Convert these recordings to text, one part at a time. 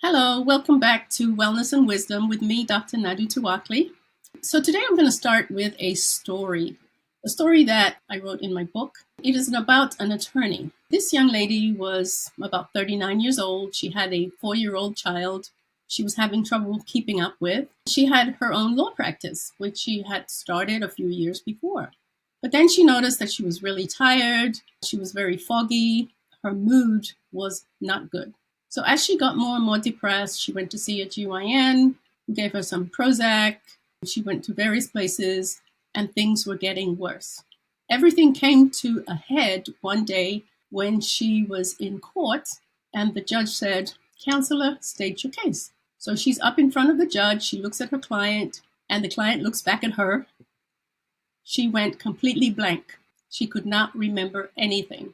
Hello, welcome back to Wellness and Wisdom with me, Dr. Nadu Tuwakli. So today I'm going to start with a story that I wrote in my book. It is about an attorney. This young lady was about 39 years old. She had a 4-year-old child she was having trouble keeping up with. She had her own law practice, which she had started a few years before. But then she noticed that she was really tired. She was very foggy. Her mood was not good. So as she got more and more depressed, she went to see a GYN who gave her some Prozac. She went to various places and things were getting worse. Everything came to a head one day when she was in court and the judge said, "Counselor, state your case." So she's up in front of the judge. She looks at her client and the client looks back at her. She went completely blank. She could not remember anything.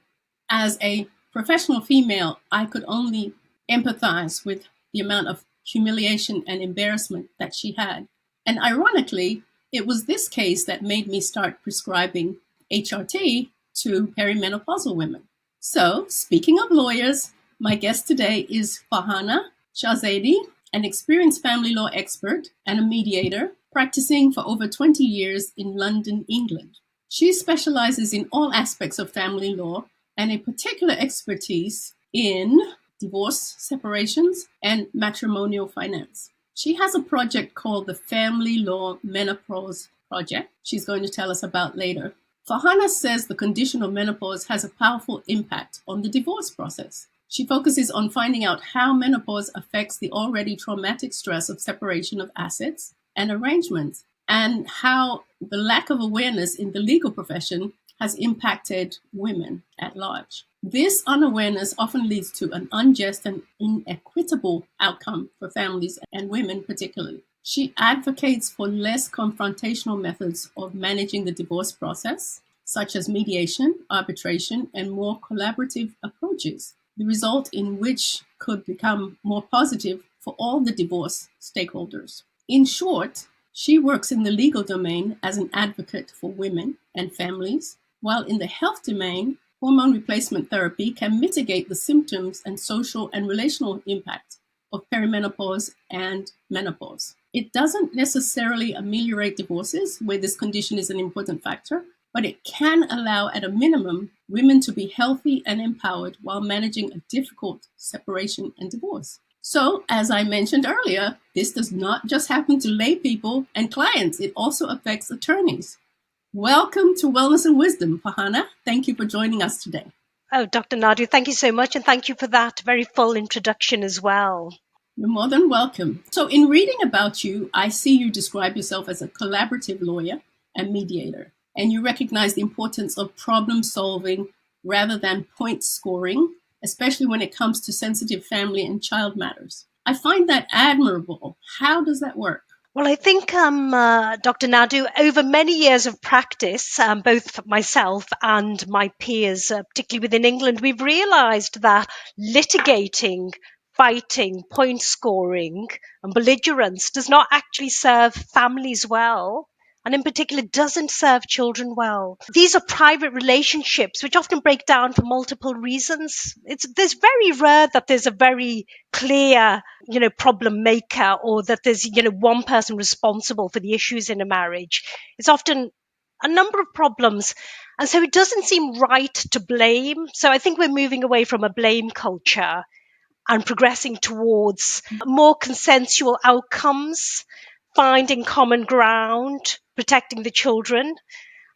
As a professional female, I could only empathize with the amount of humiliation and embarrassment that she had. And ironically, it was this case that made me start prescribing HRT to perimenopausal women. So, speaking of lawyers, my guest today is Farhana Shahzady, an experienced family law expert and a mediator practicing for over 20 years in London, England. She specializes in all aspects of family law and a particular expertise in divorce, separations, and matrimonial finance. She has a project called the Family Law Menopause Project she's going to tell us about later. Farhana says the condition of menopause has a powerful impact on the divorce process. She focuses on finding out how menopause affects the already traumatic stress of separation of assets and arrangements, and how the lack of awareness in the legal profession has impacted women at large. This unawareness often leads to an unjust and inequitable outcome for families and women particularly. She advocates for less confrontational methods of managing the divorce process, such as mediation, arbitration, and more collaborative approaches, the result in which could become more positive for all the divorce stakeholders. In short, she works in the legal domain as an advocate for women and families, while in the health domain, hormone replacement therapy can mitigate the symptoms and social and relational impact of perimenopause and menopause. It doesn't necessarily ameliorate divorces, where this condition is an important factor, but it can allow, at a minimum, women to be healthy and empowered while managing a difficult separation and divorce. So, as I mentioned earlier, this does not just happen to lay people and clients, it also affects attorneys. Welcome to Wellness and Wisdom, Farhana. Thank you for joining us today. Oh, Dr. Nadu, thank you so much. And thank you for that very full introduction as well. You're more than welcome. So in reading about you, I see you describe yourself as a collaborative lawyer and mediator, and you recognize the importance of problem solving rather than point scoring, especially when it comes to sensitive family and child matters. I find that admirable. How does that work? Well, I think, Dr. Nadu, over many years of practice, both myself and my peers, particularly within England, we've realized that litigating, fighting, point scoring, and belligerence does not actually serve families well. And in particular, doesn't serve children well. These are private relationships which often break down for multiple reasons. There's very rare that there's a very clear, problem maker, or that there's, one person responsible for the issues in a marriage. It's often a number of problems. And so it doesn't seem right to blame. So I think we're moving away from a blame culture and progressing towards more consensual outcomes, finding common ground, protecting the children.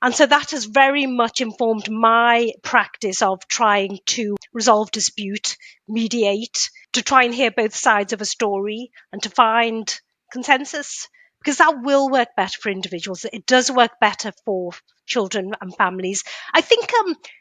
And so that has very much informed my practice of trying to resolve dispute, mediate, to try and hear both sides of a story and to find consensus, because that will work better for individuals. It does work better for children and families. I think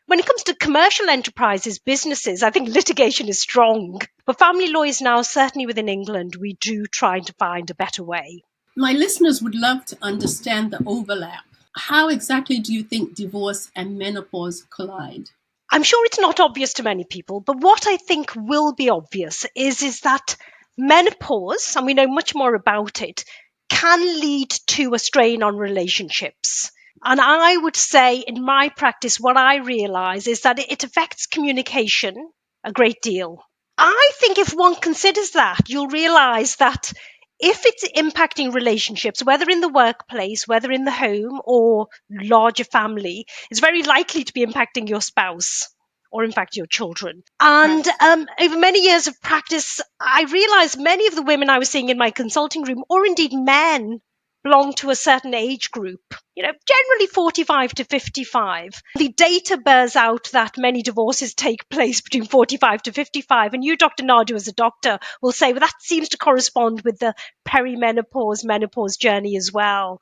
when it comes to commercial enterprises, businesses, I think litigation is strong. For family lawyers now, certainly within England, we do try to find a better way. My listeners would love to understand the overlap. How exactly do you think divorce and menopause collide? I'm sure it's not obvious to many people, but what I think will be obvious is that menopause, and we know much more about it, can lead to a strain on relationships. And I would say in my practice, what I realize is that it affects communication a great deal. I think if one considers that, you'll realize that if it's impacting relationships, whether in the workplace, whether in the home or larger family, it's very likely to be impacting your spouse or, in fact, your children. And Right. over many years of practice, I realized many of the women I was seeing in my consulting room, or indeed men, belong to a certain age group, generally 45 to 55. The data bears out that many divorces take place between 45 to 55. And you, Dr. Nadu, as a doctor, will say, well, that seems to correspond with the perimenopause, menopause journey as well.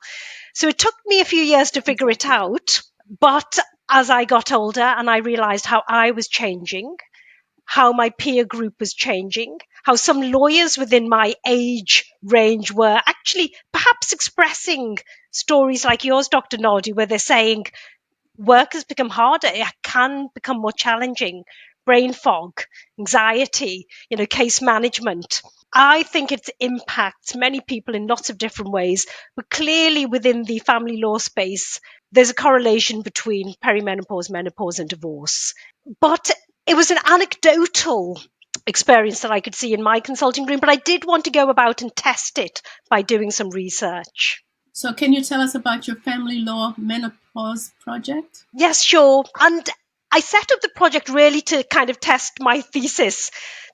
So it took me a few years to figure it Exactly. out. But as I got older and I realized how I was changing, how my peer group was changing, how some lawyers within my age range were actually perhaps expressing stories like yours, Dr. Nadu, where they're saying work has become harder, it can become more challenging, brain fog, anxiety, case management. I think it impacts many people in lots of different ways, but clearly within the family law space, there's a correlation between perimenopause, menopause, and divorce. But it was an anecdotal experience that I could see in my consulting room, but I did want to go about and test it by doing some research. So, can you tell us about your family law menopause project? Yes, sure. And I set up the project really to kind of test my thesis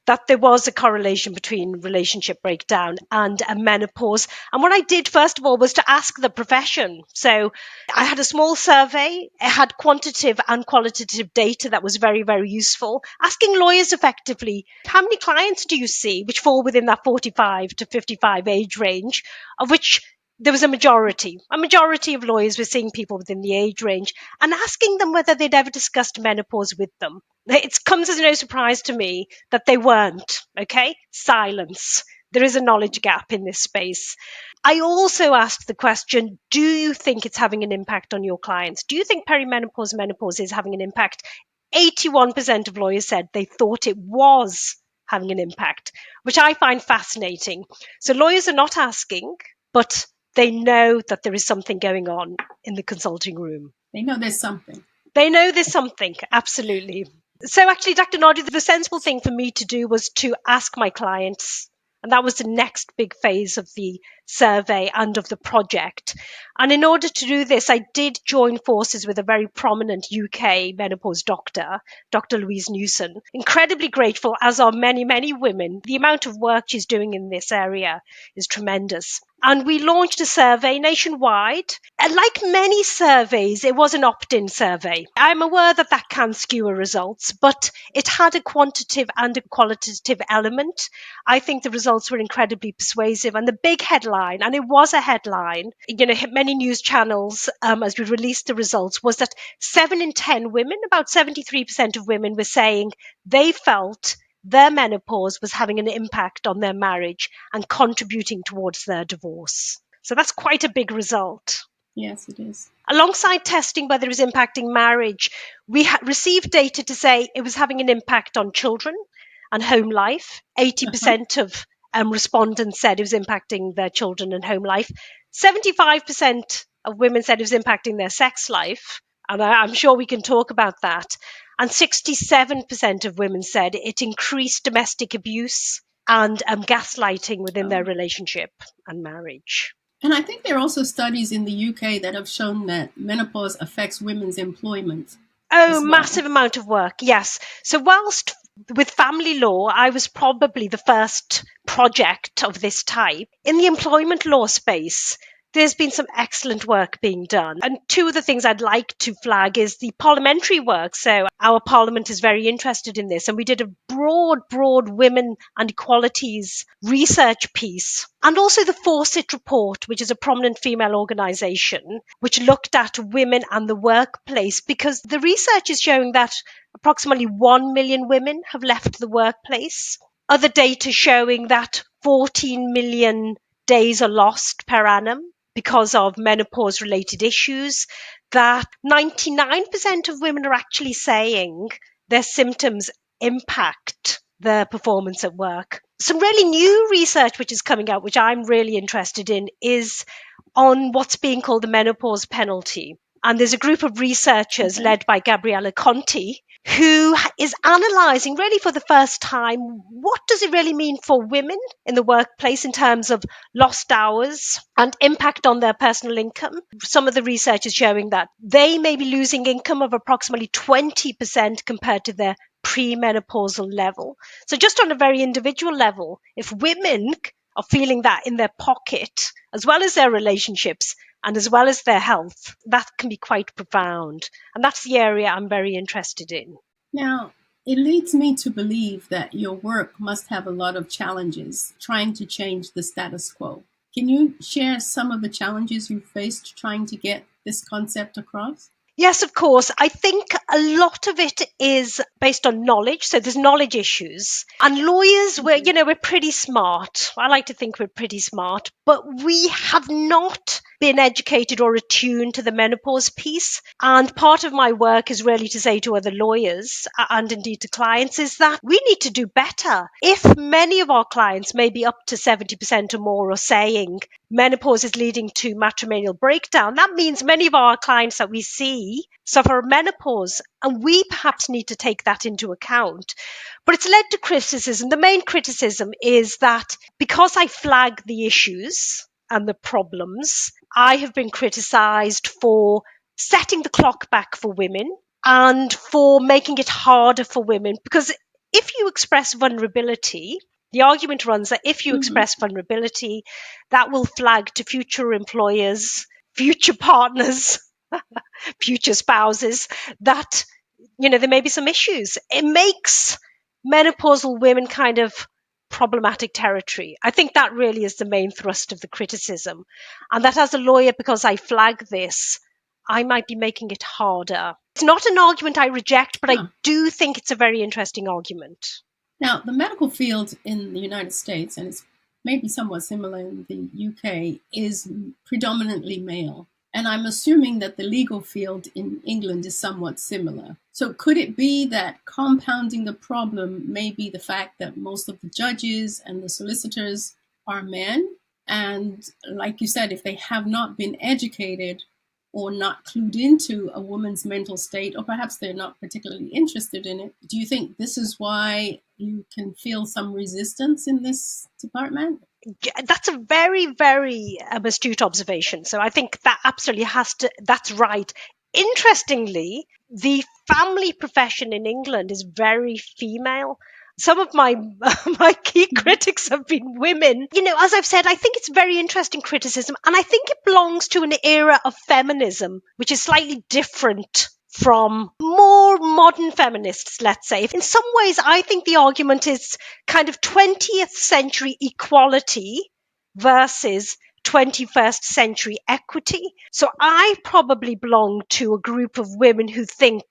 that there was a correlation between relationship breakdown and a menopause. And what I did, first of all, was to ask the profession. So I had a small survey. It had quantitative and qualitative data that was very, very useful. Asking lawyers effectively, how many clients do you see which fall within that 45 to 55 age range, of which there was a majority. A majority of lawyers were seeing people within the age range and asking them whether they'd ever discussed menopause with them. It comes as no surprise to me that they weren't. Okay? Silence. There is a knowledge gap in this space. I also asked the question, do you think it's having an impact on your clients? Do you think perimenopause, menopause is having an impact? 81% of lawyers said they thought it was having an impact, which I find fascinating. So lawyers are not asking, but they know that there is something going on in the consulting room. They know there's something. They know there's something, absolutely. So actually, Dr. Nadu, the sensible thing for me to do was to ask my clients. And that was the next big phase of the survey and of the project. And in order to do this, I did join forces with a very prominent UK menopause doctor, Dr. Louise Newson. Incredibly grateful, as are many, many women. The amount of work she's doing in this area is tremendous. And we launched a survey nationwide. And like many surveys, it was an opt-in survey. I'm aware that that can skew results, but it had a quantitative and a qualitative element. I think the results were incredibly persuasive. And the big headline, and it was a headline, many news channels, as we released the results, was that 7 in 10 women, about 73% of women, were saying they felt their menopause was having an impact on their marriage and contributing towards their divorce. So that's quite a big result. Yes, it is. Alongside testing whether it was impacting marriage, we received data to say it was having an impact on children and home life. Uh-huh. 80% of respondents said it was impacting their children and home life. 75% of women said it was impacting their sex life. And I'm sure we can talk about that. And 67% of women said it increased domestic abuse and gaslighting within their Oh. relationship and marriage. And I think there are also studies in the UK that have shown that menopause affects women's employment Oh, as well. massive amount of work, yes. So whilst with family law, I was probably the first project of this type. In the employment law space, there's been some excellent work being done. And two of the things I'd like to flag is the parliamentary work. So our parliament is very interested in this. And we did a broad women and equalities research piece. And also the Fawcett report, which is a prominent female organisation, which looked at women and the workplace, because the research is showing that approximately 1 million women have left the workplace. Other data showing that 14 million days are lost per annum because of menopause related issues, that 99% of women are actually saying their symptoms impact their performance at work. Some really new research which is coming out, which I'm really interested in, is on what's being called the menopause penalty. And there's a group of researchers Okay. led by Gabriella Conti who is analysing really for the first time what does it really mean for women in the workplace in terms of lost hours and impact on their personal income. Some of the research is showing that they may be losing income of approximately 20% compared to their premenopausal level. So just on a very individual level, if women are feeling that in their pocket, as well as their relationships and as well as their health, that can be quite profound. And that's the area I'm very interested in. Now, it leads me to believe that your work must have a lot of challenges trying to change the status quo. Can you share some of the challenges you faced trying to get this concept across? Yes, of course. I think a lot of it is based on knowledge. So there's knowledge issues. And lawyers, Mhm. we're pretty smart. I like to think we're pretty smart, but we have not been educated or attuned to the menopause piece. And part of my work is really to say to other lawyers and indeed to clients is that we need to do better. If many of our clients, maybe up to 70% or more, are saying menopause is leading to matrimonial breakdown, that means many of our clients that we see suffer menopause, and we perhaps need to take that into account. But it's led to criticism. The main criticism is that because I flag the issues and the problems, I have been criticized for setting the clock back for women and for making it harder for women. Because if you express vulnerability, the argument runs that if you Mhm. express vulnerability, that will flag to future employers, future partners, future spouses that, there may be some issues. It makes menopausal women kind of problematic territory. I think that really is the main thrust of the criticism. And that as a lawyer, because I flag this, I might be making it harder. It's not an argument I reject, but I Huh. do think it's a very interesting argument. Now, the medical field in the United States, and it's maybe somewhat similar in the UK, is predominantly male. And I'm assuming that the legal field in England is somewhat similar. So, could it be that compounding the problem may be the fact that most of the judges and the solicitors are men? And, like you said, if they have not been educated or not clued into a woman's mental state, or perhaps they're not particularly interested in it, do you think this is why you can feel some resistance in this department? Yeah, that's a very, very astute observation. So I think that absolutely that's right. Interestingly, the family profession in England is very female. Some of my my key Mhm. critics have been women. As I've said, I think it's very interesting criticism, and I think it belongs to an era of feminism, which is slightly different from more modern feminists, let's say. In some ways, I think the argument is kind of 20th century equality versus 21st century equity. So I probably belong to a group of women who think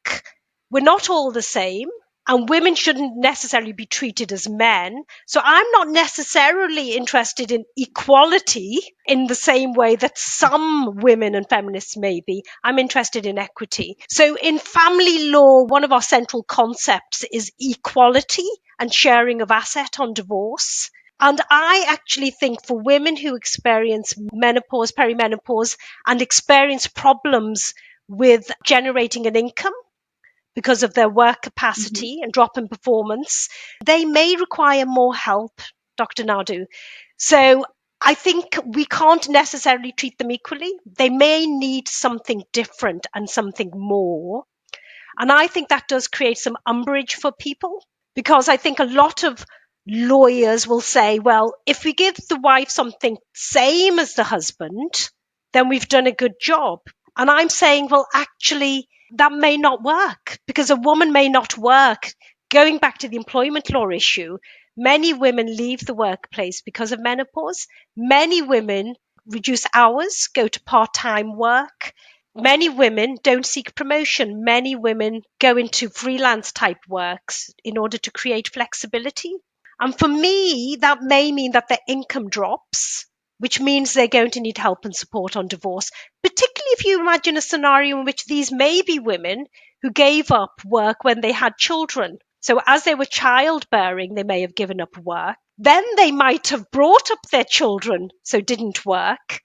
we're not all the same and women shouldn't necessarily be treated as men. So I'm not necessarily interested in equality in the same way that some women and feminists may be. I'm interested in equity. So in family law, one of our central concepts is equality and sharing of asset on divorce. And I actually think for women who experience menopause, perimenopause, and experience problems with generating an income, because of their work Mhm. capacity and drop in performance, they may require more help, Dr. Nadu. So I think we can't necessarily treat them equally. They may need something different and something more. And I think that does create some umbrage for people because I think a lot of lawyers will say, well, if we give the wife something same as the husband, then we've done a good job. And I'm saying, well, actually, that may not work because a woman may not work. Going back to the employment law issue, many women leave the workplace because of menopause. Many women reduce hours, go to part time work. Many women don't seek promotion. Many women go into freelance type works in order to create flexibility. And for me, that may mean that their income drops, which means they're going to need help and support on divorce, particularly if you imagine a scenario in which these may be women who gave up work when they had children. So as they were childbearing, they may have given up work. Then they might have brought up their children, so didn't work.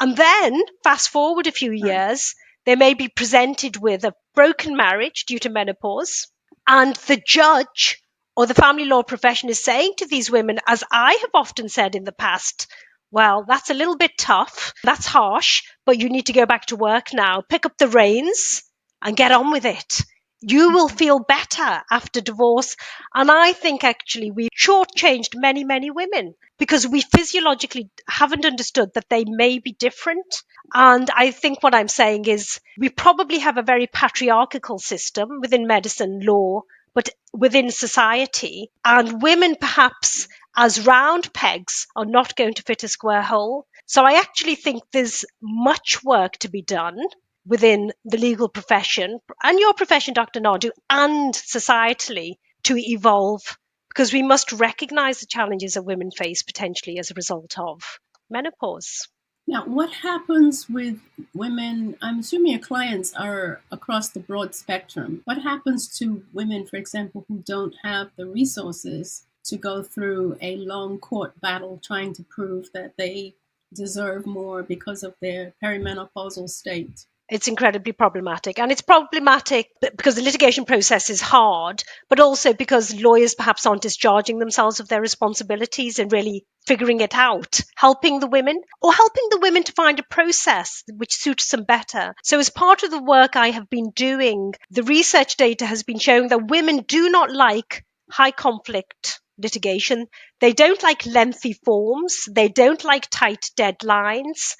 And then, fast forward a few Right. years, they may be presented with a broken marriage due to menopause. And the judge or the family law profession is saying to these women, as I have often said in the past, well, that's a little bit tough. That's harsh, but you need to go back to work now. Pick up the reins and get on with it. You will feel better after divorce. And I think actually we shortchanged many, many women because we physiologically haven't understood that they may be different. And I think what I'm saying is we probably have a very patriarchal system within medicine, law, but within society. And women, perhaps as round pegs, are not going to fit a square hole. So I actually think there's much work to be done within the legal profession and your profession, Dr. Nadu, and societally to evolve because we must recognize the challenges that women face potentially as a result of menopause. Now, what happens with women? I'm assuming your clients are across the broad spectrum. What happens to women, for example, who don't have the resources to go through a long court battle trying to prove that they deserve more because of their perimenopausal state? It's incredibly problematic. And it's problematic because the litigation process is hard, but also because lawyers perhaps aren't discharging themselves of their responsibilities and really figuring it out, helping the women or helping the women to find a process which suits them better. So, as part of the work I have been doing, the research data has been showing that women do not like high conflict litigation. They don't like lengthy forms. They don't like tight deadlines.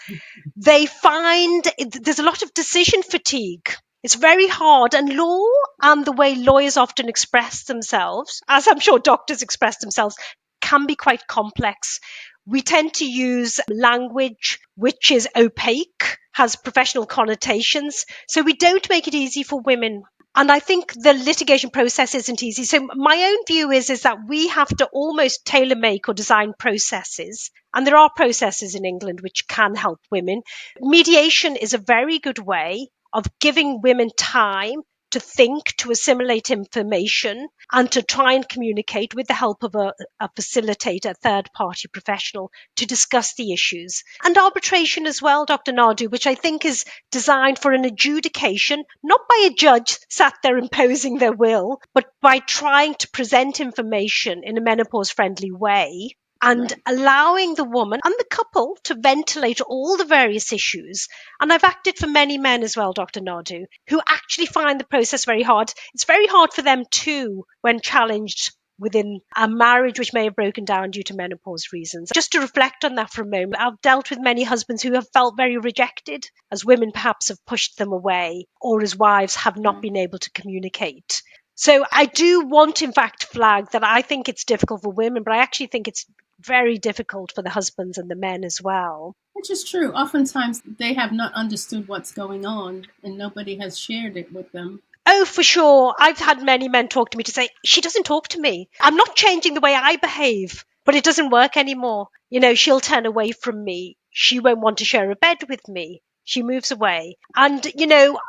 They find there's a lot of decision fatigue. It's very hard, and law and the way lawyers often express themselves, as I'm sure doctors express themselves, can be quite complex. We tend to use language which is opaque, has professional connotations, so we don't make it easy for women. And I think the litigation process isn't easy. So my own view is that we have to almost tailor make or design processes. And there are processes in England which can help women. Mediation is a very good way of giving women time to think, to assimilate information, and to try and communicate with the help of a facilitator, a third party professional, to discuss the issues. And arbitration as well, Dr. Nadu, which I think is designed for an adjudication, not by a judge sat there imposing their will, but by trying to present information in a menopause friendly way and Right. allowing the woman and the couple to ventilate all the various issues. And I've acted for many men as well, Dr. Nadu, who actually find the process very hard. It's very hard for them too when challenged within a marriage which may have broken down due to menopause reasons. Just to reflect on that for a moment, I've dealt with many husbands who have felt very rejected, as women perhaps have pushed them away, or as wives have not Right. been able to communicate. So I do want, in fact, flag that I think it's difficult for women, but I actually think it's very difficult for the husbands and the men as well. Which is true. Oftentimes they have not understood what's going on and nobody has shared it with them. Oh, for sure. I've had many men talk to me to say, she doesn't talk to me. I'm not changing the way I behave, but it doesn't work anymore. She'll turn away from me. She won't want to share a bed with me. She moves away. And,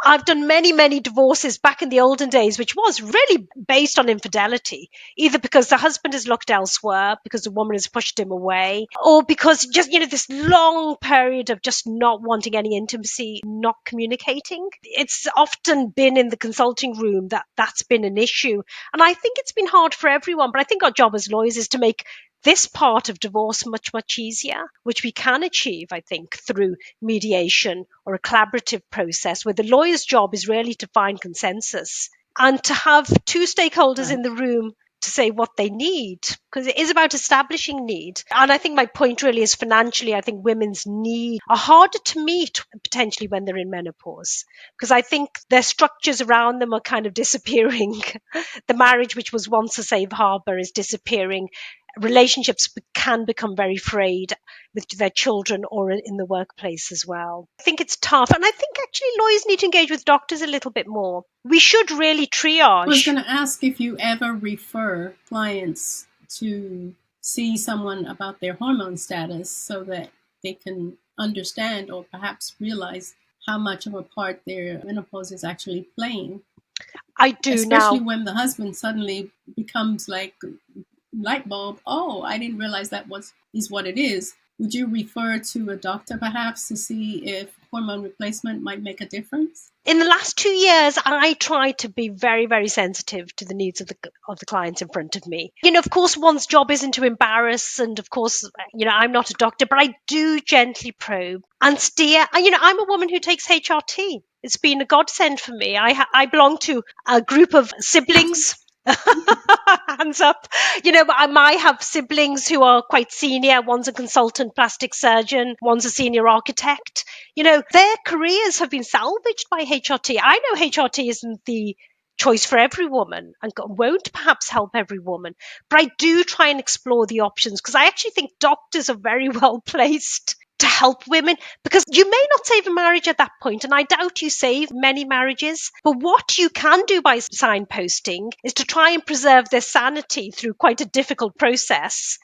I've done many, many divorces back in the olden days, which was really based on infidelity, either because the husband has looked elsewhere, because the woman has pushed him away, or because just, this long period of just not wanting any intimacy, not communicating. It's often been in the consulting room that's been an issue. And I think it's been hard for everyone, but I think our job as lawyers is to make this part of divorce much, much easier, which we can achieve, I think, through mediation or a collaborative process where the lawyer's job is really to find consensus and to have two stakeholders in Right. the room to say what they need, because it is about establishing need. And I think my point really is financially, I think women's needs are harder to meet potentially when they're in menopause, because I think their structures around them are kind of disappearing. The marriage, which was once a safe harbor, is disappearing. Relationships can become very frayed with their children or in the workplace as well. I think it's tough. And I think actually lawyers need to engage with doctors a little bit more. We should really I was triage. going to ask if you ever refer clients to see someone about their hormone status so that they can understand or perhaps realize how much of a part their menopause is actually playing, I do especially now. when the husband suddenly becomes like light bulb. Oh, I didn't realize that was is what it is. would you refer to a doctor perhaps to see if hormone replacement might make a difference? In the last 2 years, I try to be very, very sensitive to the needs of the clients in front of me. Of course, one's job isn't to embarrass, and of course, I'm not a doctor, but I do gently probe and steer. I'm a woman who takes HRT. It's been a godsend for me. I belong to a group of siblings. Hands up. I have siblings who are quite senior. One's a consultant plastic surgeon, one's a senior architect. Their careers have been salvaged by HRT. I know HRT isn't the choice for every woman and won't perhaps help every woman, but I do try and explore the options because I actually think doctors are very well placed to help women, because you may not save a marriage at that point, and I doubt you save many marriages. But what you can do by signposting is to try and preserve their sanity through quite a difficult process,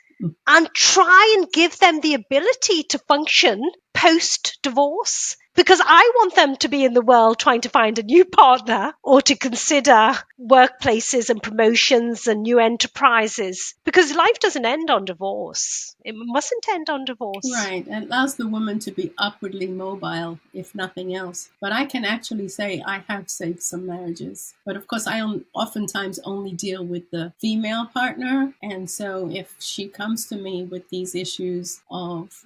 and try and give them the ability to function post divorce. Because I want them to be in the world trying to find a new partner or to consider workplaces and promotions and new enterprises. Because life doesn't end on divorce. It mustn't end on divorce. Right. It allows the woman to be upwardly mobile, if nothing else. But I can actually say I have saved some marriages. But of course, I oftentimes only deal with the female partner. And so if she comes to me with these issues of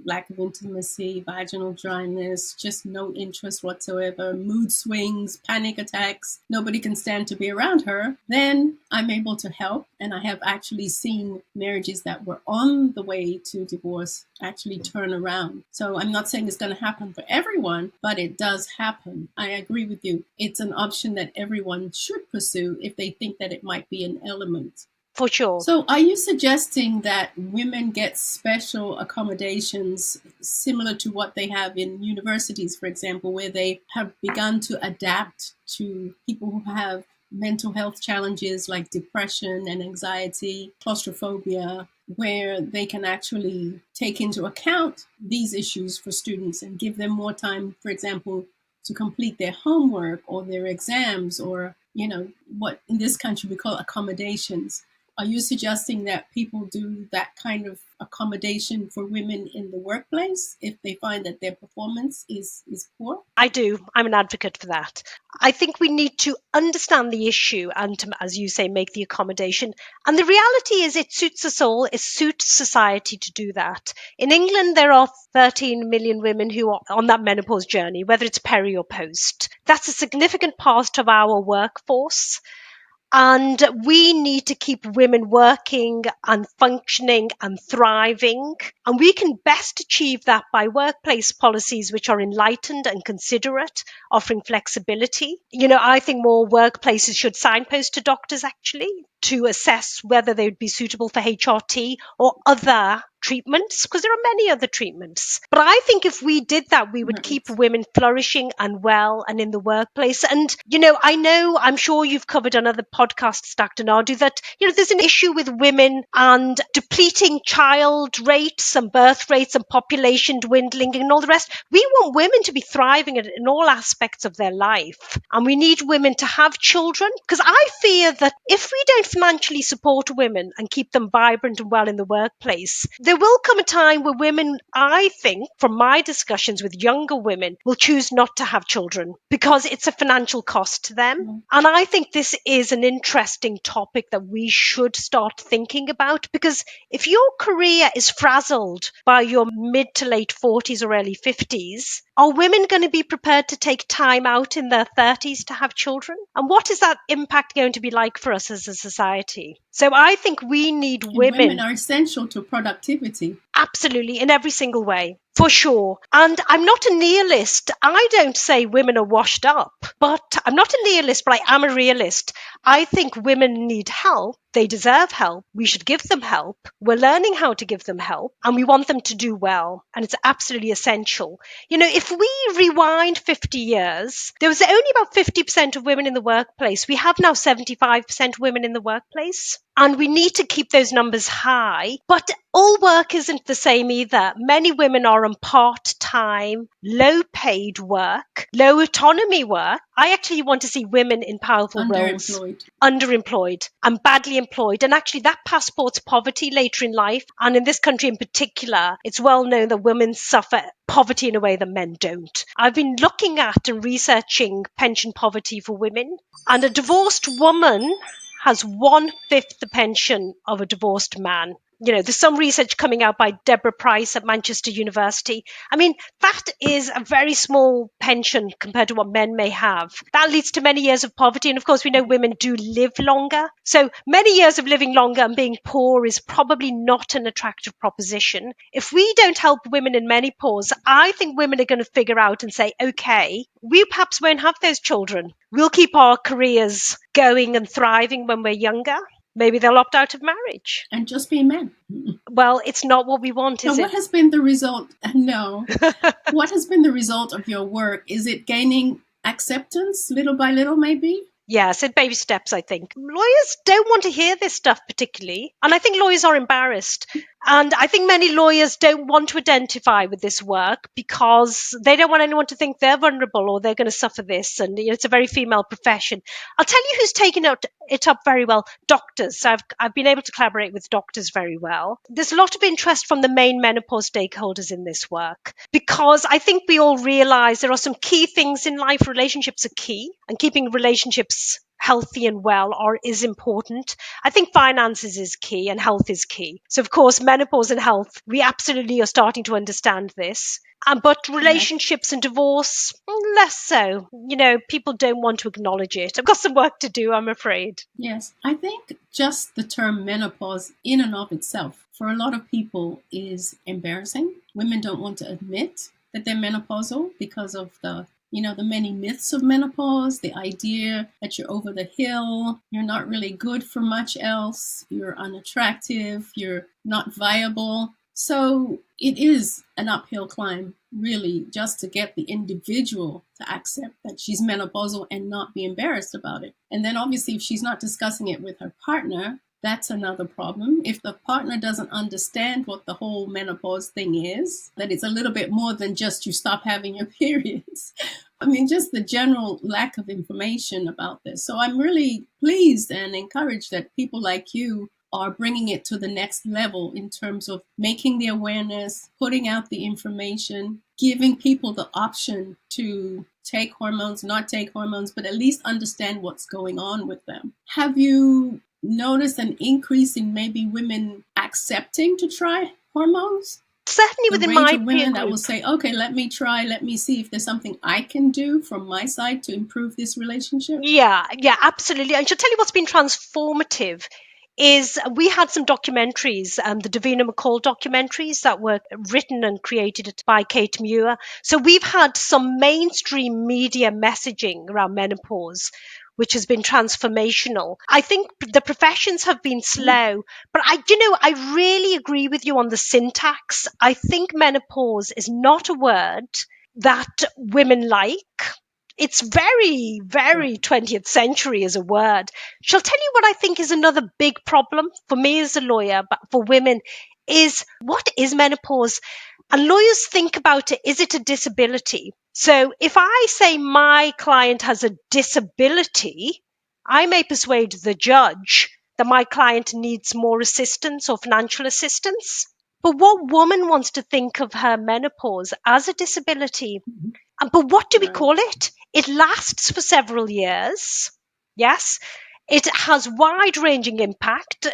lack of intimacy, vaginal dryness, just no interest whatsoever, mood swings, panic attacks, nobody can stand to be around her, then I'm able to help. And I have actually seen marriages that were on the way to divorce actually turn around. So I'm not saying it's going to happen for everyone, but it does happen. I agree with you. It's an option that everyone should pursue if they think that it might be an element. For sure. So are you suggesting that women get special accommodations similar to what they have in universities, for example, where they have begun to adapt to people who have mental health challenges like depression and anxiety, claustrophobia, where they can actually take into account these issues for students and give them more time, for example, to complete their homework or their exams, or what in this country we call accommodations? Are you suggesting that people do that kind of accommodation for women in the workplace if they find that their performance is poor? I do. I'm an advocate for that. I think we need to understand the issue and, to, as you say, make the accommodation. And the reality is it suits us all. It suits society to do that. In England, there are 13 million women who are on that menopause journey, whether it's peri or post. That's a significant part of our workforce. And we need to keep women working and functioning and thriving. And we can best achieve that by workplace policies which are enlightened and considerate, offering flexibility. I think more workplaces should signpost to doctors actually to assess whether they would be suitable for HRT or other treatments, because there are many other treatments. But I think if we did that, we would keep Right. women flourishing and well and in the workplace. And, I'm sure you've covered on other podcasts, Dr. Nadu, that, there's an issue with women and depleting child rates and birth rates and population dwindling and all the rest. We want women to be thriving in all aspects of their life. And we need women to have children, because I fear that if we don't financially support women and keep them vibrant and well in the workplace, there will come a time where women, I think, from my discussions with younger women, will choose not to have children because it's a financial cost to them. And I think this is an interesting topic that we should start thinking about, because if your career is frazzled by your mid to late 40s or early 50s, are women going to be prepared to take time out in their 30s to have children? And what is that impact going to be like for us as a society? So I think we need And women women. are essential to productivity. Absolutely, in every single way, for sure. And I'm not a nihilist. I don't say women are washed up, but I'm not a nihilist, but I am a realist. I think women need help. They deserve help. We should give them help. We're learning how to give them help, and we want them to do well. And it's absolutely essential. If we rewind 50 years, there was only about 50% of women in the workplace. We have now 75% women in the workplace. And we need to keep those numbers high. But all work isn't the same either. Many women are on part-time, low-paid work, low autonomy work. I actually want to see women in powerful roles. Underemployed. Underemployed and badly employed. And actually, that passports poverty later in life. And in this country in particular, it's well known that women suffer poverty in a way that men don't. I've been looking at and researching pension poverty for women, and a divorced woman has 1/5 the pension of a divorced man. There's some research coming out by Deborah Price at Manchester University. I mean, that is a very small pension compared to what men may have. That leads to many years of poverty. And of course, we know women do live longer. So many years of living longer and being poor is probably not an attractive proposition. If we don't help women in menopause, I think women are going to figure out and say, okay, we perhaps won't have those children. We'll keep our careers going and thriving when we're younger. Maybe they'll opt out of marriage. And just be men. Well, it's not what we want, Now, is what has been the result? No. What has been the result of your work? Is it gaining acceptance little by little, maybe? Yes, in baby steps, I think. Lawyers don't want to hear this stuff particularly. And I think lawyers are embarrassed. And I think many lawyers don't want to identify with this work because they don't want anyone to think they're vulnerable or they're going to suffer this. And it's a very female profession. I'll tell you who's taken it up very well. Doctors. So I've been able to collaborate with doctors very well. There's a lot of interest from the main menopause stakeholders in this work because I think we all realize there are some key things in life. Relationships are key, and keeping relationships healthy and well is important. I think finances is key and health is key. So of course, menopause and health, we absolutely are starting to understand this. But Yes. relationships and divorce, less so. People don't want to acknowledge it. I've got some work to do, I'm afraid. Yes. I think just the term menopause in and of itself for a lot of people is embarrassing. Women don't want to admit that they're menopausal because of the many myths of menopause, the idea that you're over the hill, you're not really good for much else, you're unattractive, you're not viable. So it is an uphill climb, really, just to get the individual to accept that she's menopausal and not be embarrassed about it. And then obviously, if she's not discussing it with her partner, that's another problem. If the partner doesn't understand what the whole menopause thing is, that it's a little bit more than just you stop having your periods. I mean, just the general lack of information about this. So I'm really pleased and encouraged that people like you are bringing it to the next level in terms of making the awareness, putting out the information, giving people the option to take hormones, not take hormones, but at least understand what's going on with them. Have you noticed an increase in maybe women accepting to try hormones? Certainly The within range my of peer women that will group. say, okay, let me see if there's something I can do from my side to improve this relationship. Yeah, absolutely. And she'll tell you what's been transformative is we had some documentaries, the Davina McCall documentaries that were written and created by Kate Muir. So we've had some mainstream media messaging around menopause, which has been transformational. I think the professions have been Ooh, slow, but I really agree with you on the syntax. I think menopause is not a word that women like. It's very, sure. very 20th century as a word. Shall tell you what I think is another big problem for me as a lawyer, but for women, is what is menopause? And lawyers think about it, is it a disability? So if I say my client has a disability, I may persuade the judge that my client needs more assistance or financial assistance. But what woman wants to think of her menopause as a disability? Mhm. But what do we Right. call it? It lasts for several years. Yes. It has wide ranging impact.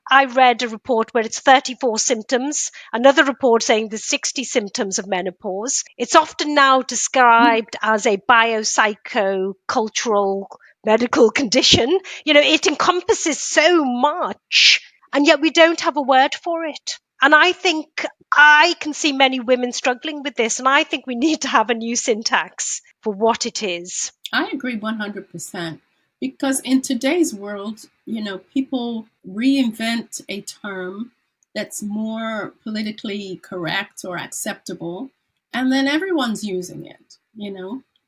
I read a report where it's 34 symptoms, another report saying there's 60 symptoms of menopause. It's often now Mm. described as a biopsychocultural medical condition. It encompasses so much, and yet we don't have a word for it. And I think I can see many women struggling with this, and I think we need to have a new syntax for what it is. I agree 100% because in today's world, people reinvent a term that's more politically correct or acceptable, and then everyone's using it.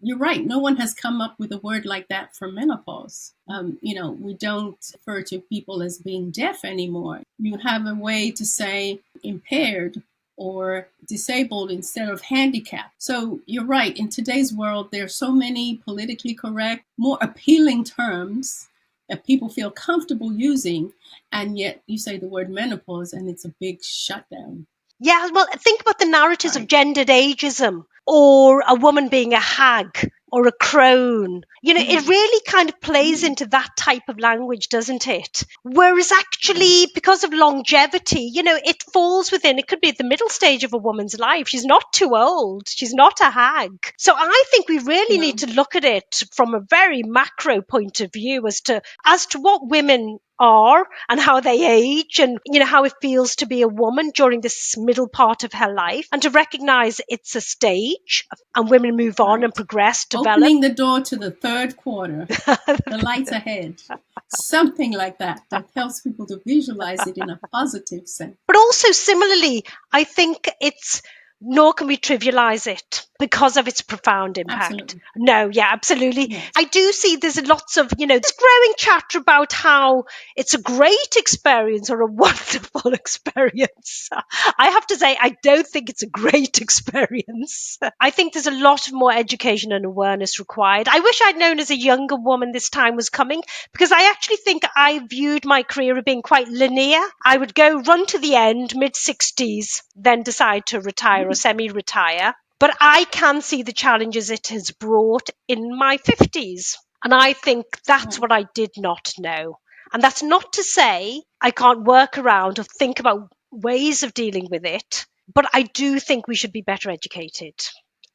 You're right. No one has come up with a word like that for menopause. We don't refer to people as being deaf anymore. You have a way to say impaired or disabled instead of handicapped. So you're right. In today's world, there are so many politically correct, more appealing terms that people feel comfortable using, and yet you say the word menopause and it's a big shutdown. Yeah, well, think about the narratives of Right. gendered ageism or a woman being a hag or a crone. It Mm, really kind of plays mm, into that type of language, doesn't it? Whereas actually, yes. because of longevity, it falls within, it could be at the middle stage of a woman's life. She's not too old. She's not a hag. So I think we really need No. to look at it from a very macro point of view as to what women are and how they age, and how it feels to be a woman during this middle part of her life, and to recognize it's a stage and women move on and Right. progress, develop. Opening the door to the third quarter, the light ahead, something like that, that helps people to visualize it in a positive sense. But also, similarly, I think it's nor can we trivialize it because of its profound impact. Absolutely. No, yeah, absolutely. Yes. I do see there's lots of, this growing chatter about how it's a great experience or a wonderful experience. I have to say, I don't think it's a great experience. I think there's a lot more education and awareness required. I wish I'd known as a younger woman this time was coming, because I actually think I viewed my career as being quite linear. I would go run to the end, mid 60s, then decide to retire or Mm, semi retire. But I can see the challenges it has brought in my 50s. And I think that's right. what I did not know. And that's not to say I can't work around or think about ways of dealing with it, but I do think we should be better educated.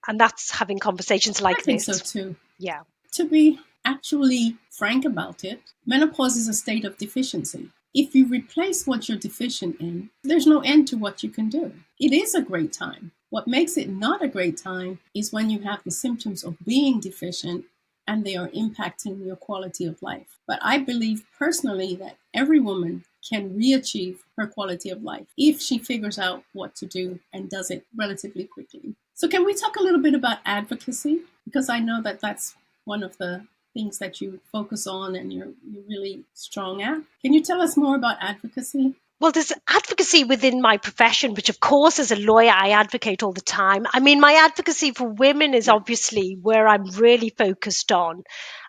And that's having conversations I like think so this. too. Yeah. To be actually frank about it, menopause is a state of deficiency. If you replace what you're deficient in, there's no end to what you can do. It is a great time. What makes it not a great time is when you have the symptoms of being deficient and they are impacting your quality of life. But I believe personally that every woman can re-achieve her quality of life if she figures out what to do and does it relatively quickly. So can we talk a little bit about advocacy? Because I know that that's one of the things that you focus on and you're really strong at. Can you tell us more about advocacy? Well, there's advocacy within my profession, which, of course, as a lawyer, I advocate all the time. I mean, my advocacy for women is Yeah. obviously where I'm really focused on,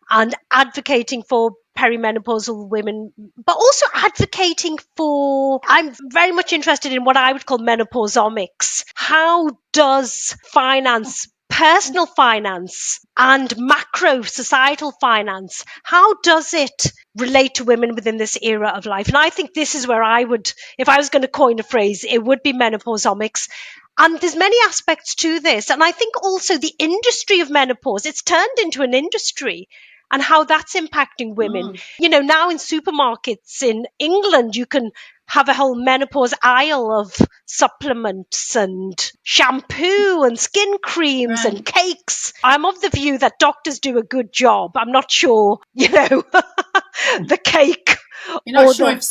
and advocating for perimenopausal women, but also advocating for, I'm very much interested in what I would call menopausomics. How does finance, personal finance and macro societal finance, how does it relate to women within this era of life? And I think this is where I would, if I was going to coin a phrase, it would be menopausomics. And there's many aspects to this. And I think also the industry of menopause, it's turned into an industry, and how that's impacting women. Mm, Now in supermarkets in England, you can have a whole menopause aisle of supplements and shampoo and skin creams and right. cakes. I'm of the view that doctors do a good job. I'm not sure, the cake You're not or sure the if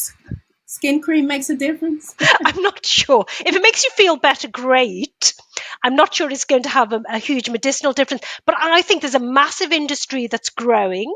skin cream makes a difference? I'm not sure. If it makes you feel better, great. I'm not sure it's going to have a huge medicinal difference, but I think there's a massive industry that's growing.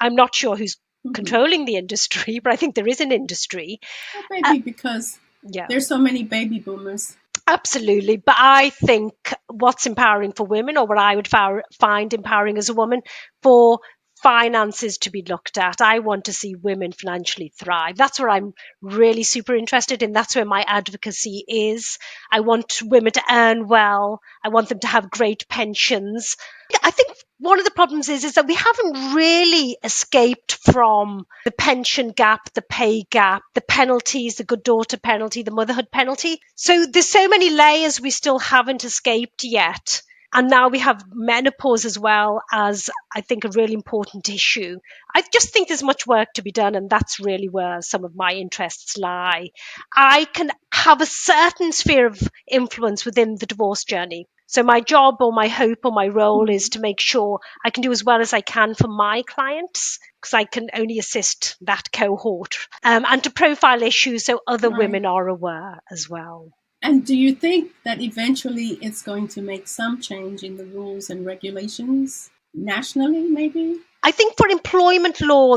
I'm not sure who's Mhm. controlling the industry, but I think there is an industry. Well, Uh, maybe because yeah. there's so many baby boomers. Absolutely. But I think what's empowering for women, or what I would find empowering as a woman, for finances to be looked at. I want to see women financially thrive. That's where I'm really super interested in. That's where my advocacy is. I want women to earn well. I want them to have great pensions. I think one of the problems is that we haven't really escaped from the pension gap, the pay gap, the penalties, the good daughter penalty, the motherhood penalty. So there's so many layers we still haven't escaped yet. And now we have menopause as well as, I think, a really important issue. I just think there's much work to be done, and that's really where some of my interests lie. I can have a certain sphere of influence within the divorce journey. So my job or my hope or my role is Mhm. to make sure I can do as well as I can for my clients, because I can only assist that cohort, and to profile issues so other Right. women are aware as well. And do you think that eventually it's going to make some change in the rules and regulations nationally, maybe? I think for employment law,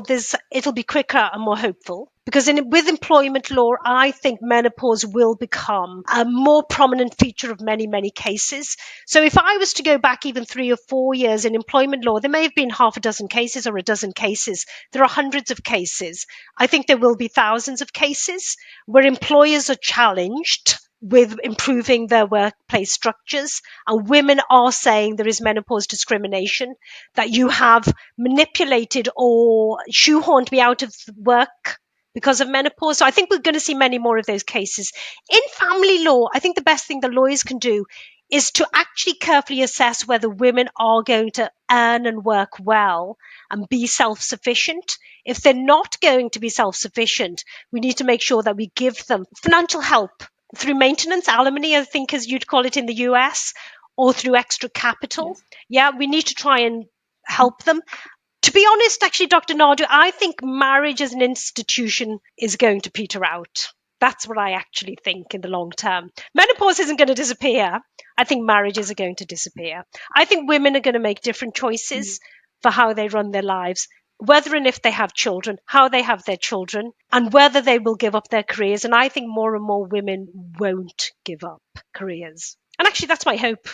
it'll be quicker and more hopeful because with employment law, I think menopause will become a more prominent feature of many, many cases. So if I was to go back even 3 or 4 years in employment law, there may have been half a dozen cases or a dozen cases. There are hundreds of cases. I think there will be thousands of cases where employers are challenged with improving their workplace structures. And women are saying there is menopause discrimination, that you have manipulated or shoehorned me out of work because of menopause. So I think we're going to see many more of those cases. In family law, I think the best thing the lawyers can do is to actually carefully assess whether women are going to earn and work well and be self-sufficient. If they're not going to be self-sufficient, we need to make sure that we give them financial help through maintenance, alimony, I think as you'd call it in the US, or through extra capital. Yes. Yeah, we need to try and help them. To be honest, actually, Dr. Nadu, I think marriage as an institution is going to peter out. That's what I actually think in the long term. Menopause isn't going to disappear. I think marriages are going to disappear. I think women are going to make different Mm. choices for how they run their lives, whether and if they have children, how they have their children, and whether they will give up their careers. And I think more and more women won't give up careers. And actually, that's my hope.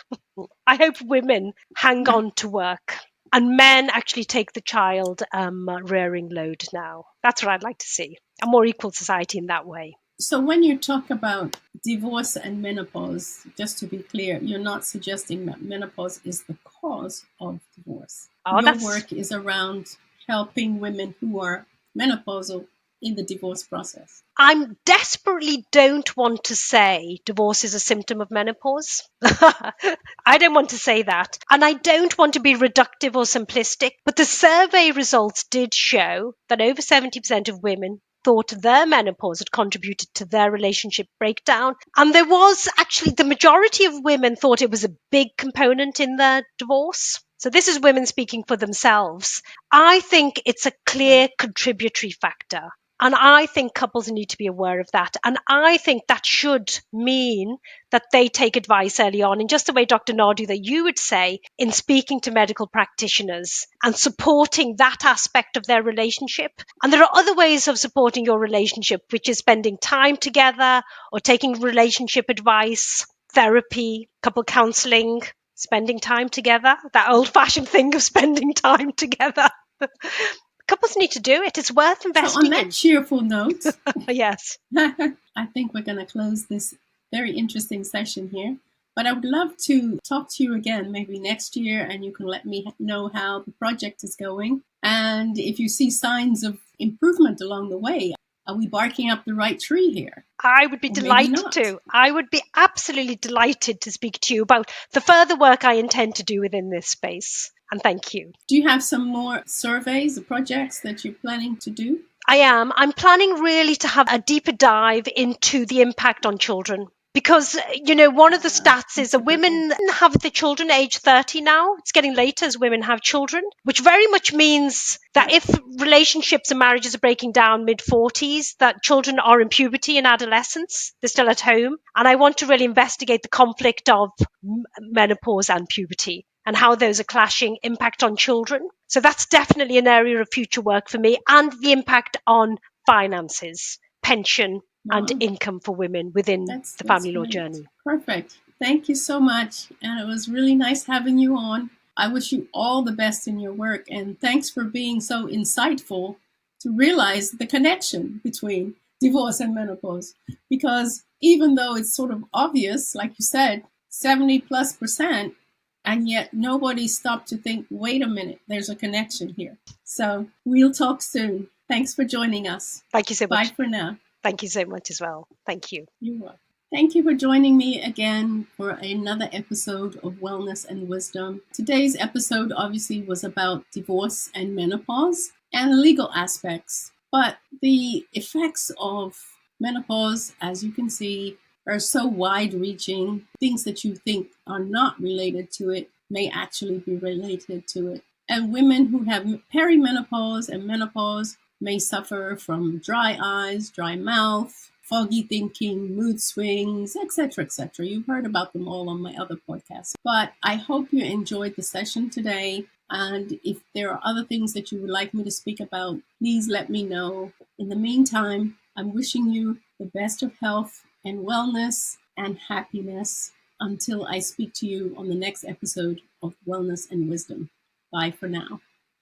I hope women hang on to work and men actually take the child rearing load now. That's what I'd like to see. A more equal society in that way. So when you talk about divorce and menopause, just to be clear, you're not suggesting that menopause is the cause of divorce. Oh, Your that's. work is around helping women who are menopausal in the divorce process. I desperately don't want to say divorce is a symptom of menopause. I don't want to say that. And I don't want to be reductive or simplistic, but the survey results did show that over 70% of women thought their menopause had contributed to their relationship breakdown. And there was actually the majority of women thought it was a big component in their divorce. So this is women speaking for themselves. I think it's a clear Right. contributory factor. And I think couples need to be aware of that. And I think that should mean that they take advice early on in just the way, Dr. Nadu, that you would say in speaking to medical practitioners and supporting that aspect of their relationship. And there are other ways of supporting your relationship, which is spending time together or taking relationship advice, therapy, couple counseling, spending time together, that old fashioned thing of spending time together. Couples need to do it. It's worth So on investing that in. cheerful note, Yes. I think we're going to close this very interesting session here. But I would love to talk to you again maybe next year, and you can let me know how the project is going. And if you see signs of improvement along the way, are we barking up the right tree here? I would be Or maybe delighted not. to. I would be absolutely delighted to speak to you about the further work I intend to do within this space. And thank you. Do you have some more surveys or projects that you're planning to do? I am. I'm planning really to have a deeper dive into the impact on children. Because, one of the stats is That's that a good one. women have the children age 30 now. It's getting later as women have children, which very much means that Right. if relationships and marriages are breaking down mid 40s, that children are in puberty and adolescence. They're still at home. And I want to really investigate the conflict of menopause and puberty and how those are clashing, impact on children. So that's definitely an area of future work for me, and the impact on finances, pension, and Well, income for women within the that's family law great. journey. Perfect. Thank you so much. And it was really nice having you on. I wish you all the best in your work. And thanks for being so insightful to realize the connection between divorce and menopause. Because even though it's sort of obvious, like you said, 70+%, and yet nobody stopped to think, wait a minute, there's a connection here. So we'll talk soon. Thanks for joining us. Thank you so Bye much. for now. Thank you so much as well. Thank you. You're welcome. Thank you for joining me again for another episode of Wellness and Wisdom. Today's episode obviously was about divorce and menopause and the legal aspects, but the effects of menopause, as you can see, are so wide reaching. Things that you think are not related to it may actually be related to it. And women who have perimenopause and menopause may suffer from dry eyes, dry mouth, foggy thinking, mood swings, etc., etc. You've heard about them all on my other podcasts. But I hope you enjoyed the session today. And if there are other things that you would like me to speak about, please let me know. In the meantime, I'm wishing you the best of health and wellness and happiness until I speak to you on the next episode of Wellness and Wisdom. Bye for now.